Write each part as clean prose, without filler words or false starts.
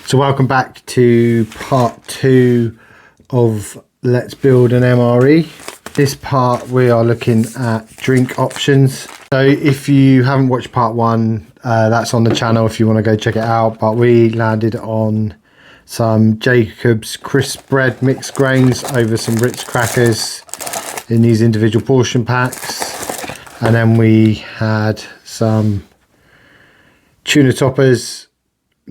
So welcome back to part 2 of Let's Build an MRE. This part we are looking at drink options. So if you haven't watched part 1, that's on the channel if you want to go check it out. But we landed on some Jacob's crisp bread mixed grains over some Ritz crackers in these individual portion packs. And then we had some tuna toppers.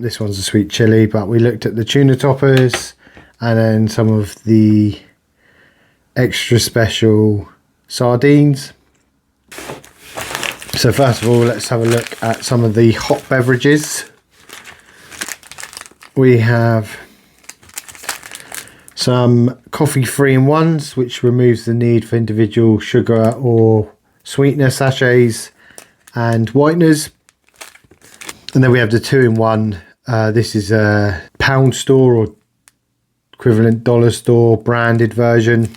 This one's a sweet chili, but we looked at the tuna toppers and then some of the extra special sardines. So first of all, let's have a look at some of the hot beverages. We have some coffee 3-in-1s, which removes the need for individual sugar or sweetener sachets and whiteners. And then we have the 2-in-1. This is a pound store or equivalent dollar store branded version.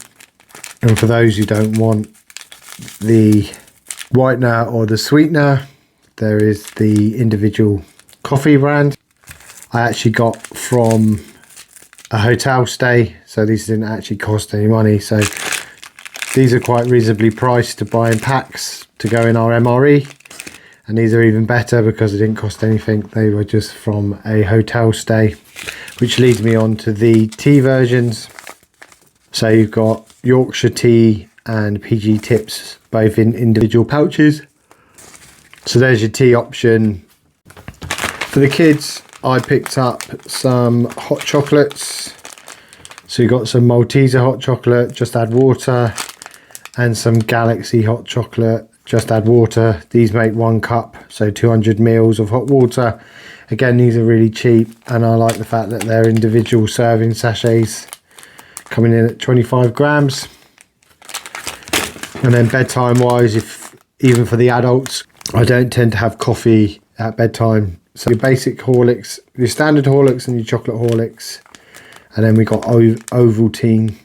And for those who don't want the whitener or the sweetener, there is the individual coffee brand. I actually got from a hotel stay, so these didn't actually cost any money. So these are quite reasonably priced to buy in packs to go in our MRE. And these are even better because it didn't cost anything. They were just from a hotel stay, which leads me on to the tea versions. So you've got Yorkshire tea and PG tips, both in individual pouches. So there's your tea option. For the kids, I picked up some hot chocolates. So you've got some Malteser hot chocolate, just add water, and some Galaxy hot chocolate, just add water. These make 1 cup, so 200 mils of hot water. Again, these are really cheap, and I like the fact that they're individual serving sachets coming in at 25 grams. And then bedtime wise, even for the adults, I don't tend to have coffee at bedtime. So your basic Horlicks, your standard Horlicks and your chocolate Horlicks, and then we got Ovaltine,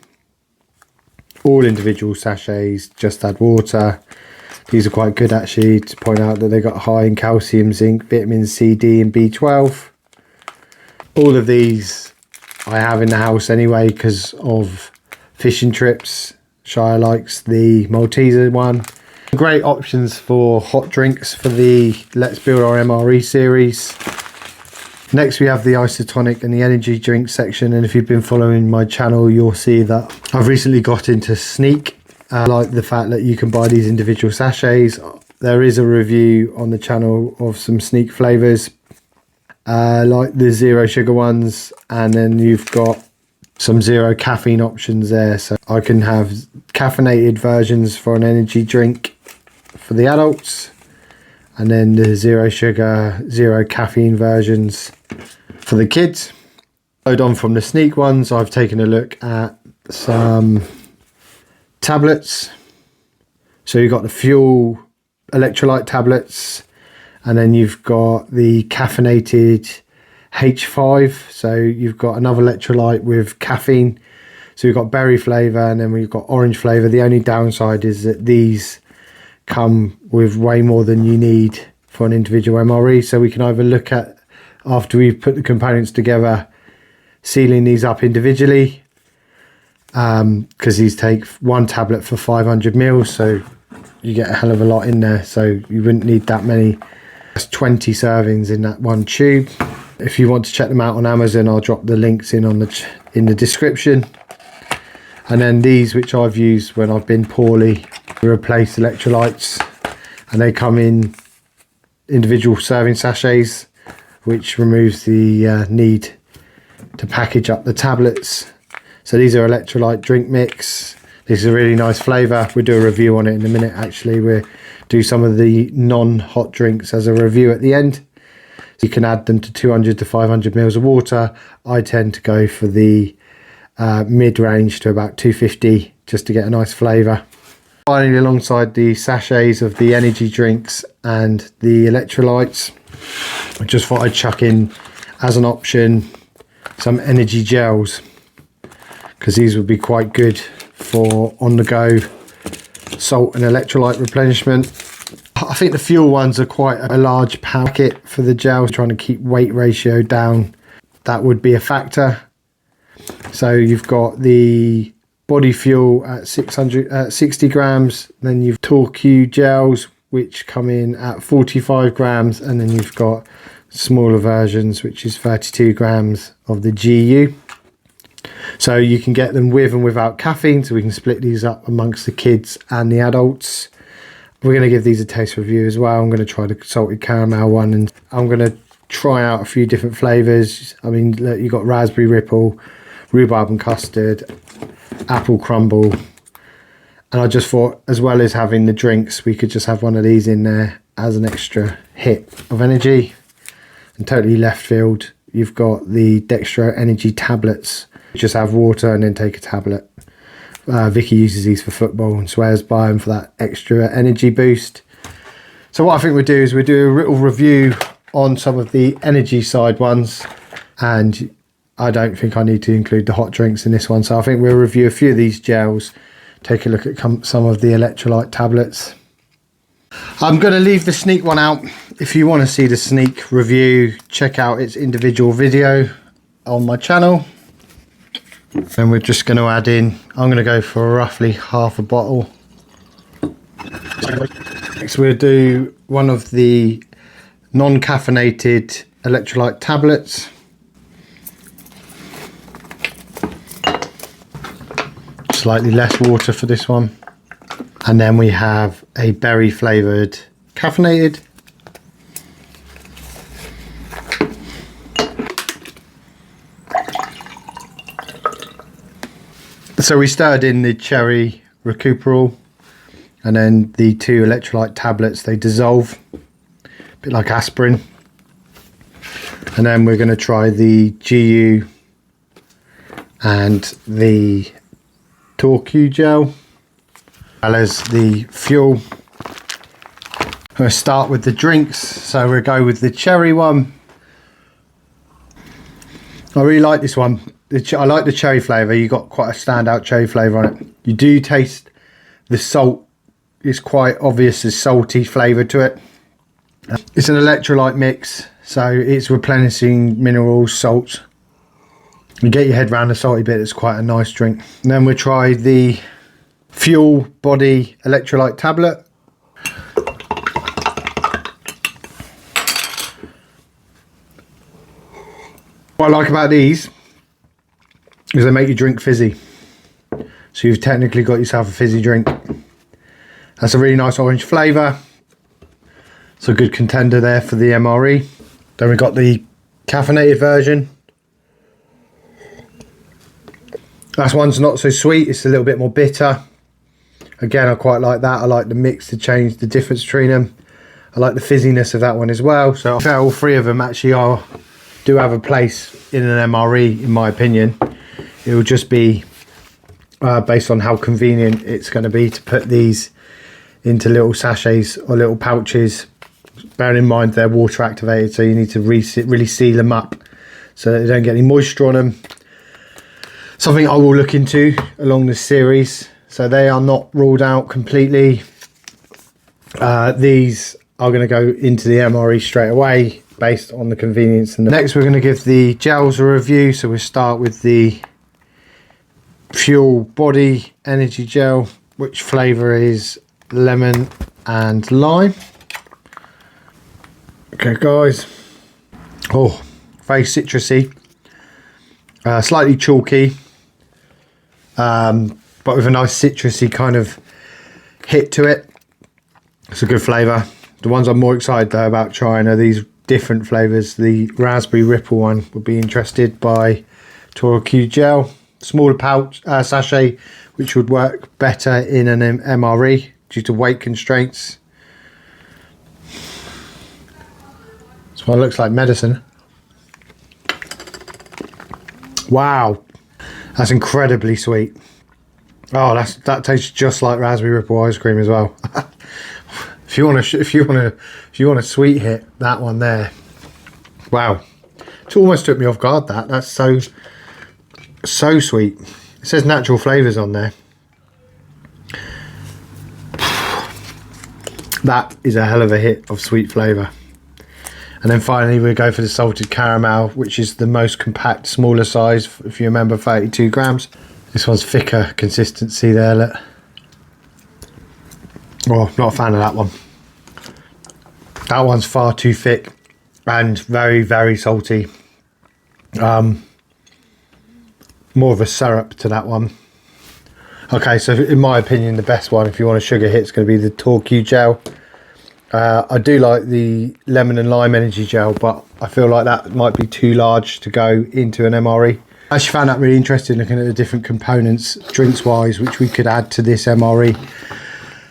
all individual sachets, just add water. These are quite good actually, to point out that they got high in calcium, zinc, vitamin C, D and B12. All of these I have in the house anyway because of fishing trips. Shire likes the Malteser one. Great options for hot drinks for the Let's Build Our MRE series. Next we have the Isotonic and the energy drink section, and if you've been following my channel you'll see that I've recently got into Sneak. I like the fact that you can buy these individual sachets. There is a review on the channel of some Sneak flavours, like the 0 sugar ones, and then you've got some 0 caffeine options there. So I can have caffeinated versions for an energy drink for the adults, and then the 0 sugar, 0 caffeine versions for the kids. Load on from the Sneak ones, I've taken a look at some tablets. So you've got the fuel electrolyte tablets, and then you've got the caffeinated H5. So you've got another electrolyte with caffeine. So we've got berry flavour, and then we've got orange flavour. The only downside is that these come with way more than you need for an individual MRE. So we can either look at, after we've put the components together, sealing these up individually, because these take 1 tablet for 500 mils, so you get a hell of a lot in there. So you wouldn't need that many. That's 20 servings in that 1 tube. If you want to check them out on Amazon, I'll drop the links in the description. And then these, which I've used when I've been poorly, to replace electrolytes, and they come in individual serving sachets, which removes the need to package up the tablets. So these are electrolyte drink mix. This is a really nice flavour. We'll do a review on it in a minute actually. We'll do some of the non-hot drinks as a review at the end. So you can add them to 200 to 500 mils of water. I tend to go for the mid-range to about 250 just to get a nice flavour. Finally, alongside the sachets of the energy drinks and the electrolytes, I just thought I'd chuck in as an option some energy gels, because these would be quite good for on-the-go salt and electrolyte replenishment. I think the fuel ones are quite a large packet for the gels, trying to keep weight ratio down. that would be a factor. So you've got the body fuel at 60 grams, then you've torque gels which come in at 45 grams, and then you've got smaller versions which is 32 grams of the GU. So you can get them with and without caffeine, so we can split these up amongst the kids and the adults. We're going to give these a taste review as well. I'm going to try the salted caramel one, and I'm going to try out a few different flavours. I mean, look, you've got raspberry ripple, rhubarb and custard, apple crumble, and I just thought, as well as having the drinks, we could just have one of these in there as an extra hit of energy. And totally left field, you've got the Dextro energy tablets. Just have water and then take a tablet. Vicky uses these for football and swears by them for that extra energy boost. So what I think we'll do is we'll do a little review on some of the energy side ones, and I don't think I need to include the hot drinks in this one. So I think we'll review a few of these gels, take a look at some of the electrolyte tablets. I'm going to leave the sneak one out. If you want to see the sneak review, check out its individual video on my channel. And we're just going to add in, I'm going to go for roughly half a bottle. Next we'll do one of the non-caffeinated electrolyte tablets. Slightly less water for this one. And then we have a berry flavoured caffeinated. So we started in the cherry recuperable, and then the two electrolyte tablets, they dissolve, a bit like aspirin. And then we're going to try the GU and the torque gel, as well as the fuel. I'm going to start with the drinks, so we'll go with the cherry one. I really like this one. I like the cherry flavour. You got quite a standout cherry flavour on it. You do taste the salt. It's quite obvious, there's salty flavour to it. It's an electrolyte mix, so it's replenishing minerals, salts. You get your head around the salty bit, it's quite a nice drink. And then we'll try the Fuel Body electrolyte tablet. What I like about these is they make you drink fizzy. So you've technically got yourself a fizzy drink. That's a really nice orange flavour. It's a good contender there for the MRE. Then we've got the caffeinated version. That one's not so sweet, it's a little bit more bitter. Again, I quite like that. I like the mix to change the difference between them. I like the fizziness of that one as well. So I feel all three of them actually do have a place in an MRE, in my opinion. It will just be based on how convenient it's going to be to put these into little sachets or little pouches. Bearing in mind they're water activated, so you need to really seal them up so that they don't get any moisture on them. Something I will look into along this series. So they are not ruled out completely. These are going to go into the MRE straight away based on the convenience. And next we're going to give the gels a review. So we'll start with the Fuel Body Energy Gel, which flavour is lemon and lime. Okay guys, oh, very citrusy, slightly chalky, but with a nice citrusy kind of hit to it. It's a good flavour. The ones I'm more excited though about trying are these different flavours. The raspberry ripple one would be interested by torque gel, smaller pouch sachet, which would work better in an MRE due to weight constraints. This one looks like medicine. Wow, that's incredibly sweet. Oh, that tastes just like raspberry ripple ice cream as well. If you want a sweet hit, that one there. Wow, it almost took me off guard. That's so sweet. It says natural flavours on there. That is a hell of a hit of sweet flavour. And then finally we go for the salted caramel, which is the most compact, smaller size, if you remember, 32 grams. This one's thicker consistency there, look. Oh, not a fan of that one. That one's far too thick and very, very salty. More of a syrup to that one. Okay, so in my opinion, the best one, if you want a sugar hit, is going to be the Torque gel. I do like the lemon and lime energy gel, but I feel like that might be too large to go into an MRE. I actually found that really interesting, looking at the different components, drinks-wise, which we could add to this MRE.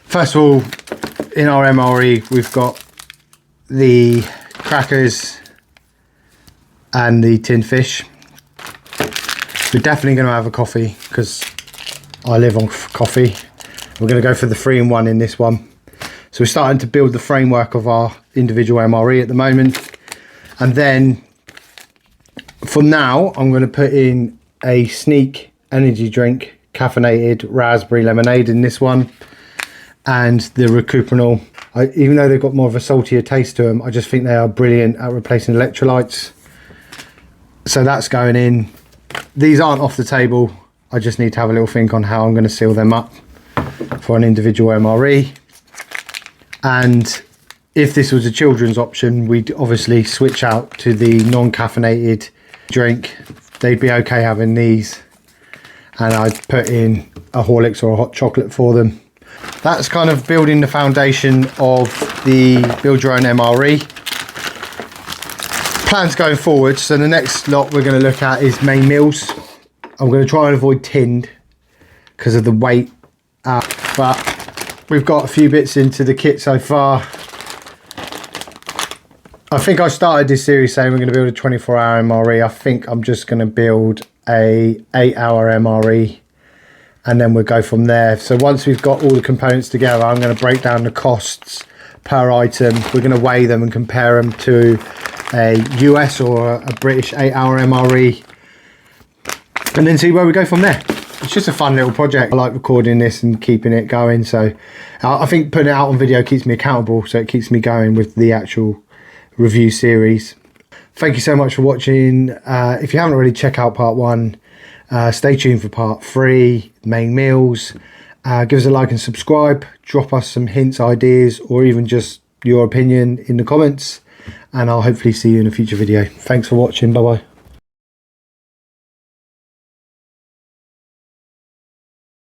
First of all, in our MRE, we've got the crackers and the tinned fish. We're definitely going to have a coffee because I live on coffee. We're going to go for the 3-in-1 in this one. So we're starting to build the framework of our individual MRE at the moment. And then for now, I'm going to put in a Sneak energy drink, caffeinated raspberry lemonade in this one. And the Recuperinol. Even though they've got more of a saltier taste to them, I just think they are brilliant at replacing electrolytes. So that's going in. These aren't off the table. I just need to have a little think on how I'm going to seal them up for an individual MRE. And if this was a children's option, we'd obviously switch out to the non-caffeinated drink. They'd be okay having these. And I'd put in a Horlicks or a hot chocolate for them. That's kind of building the foundation of the build your own MRE. Plans going forward, so the next lot we're going to look at is main meals. I'm going to try and avoid tinned because of the weight, but we've got a few bits into the kit so far. I think I started this series saying we're going to build a 24-hour MRE. I think I'm just going to build a 8-hour MRE and then we'll go from there. So once we've got all the components together, I'm going to break down the costs per item. We're going to weigh them and compare them to a US or a British 8-hour MRE and then see where we go from there. It's just a fun little project. I like recording this and keeping it going, so I think putting it out on video keeps me accountable, so it keeps me going with the actual review series. Thank you so much for watching. If you haven't already, check out part 1. Stay tuned for part 3, main meals. Give us a like and subscribe. Drop us some hints, ideas, or even just your opinion in the comments. And I'll hopefully see you in a future video. Thanks for watching. Bye bye.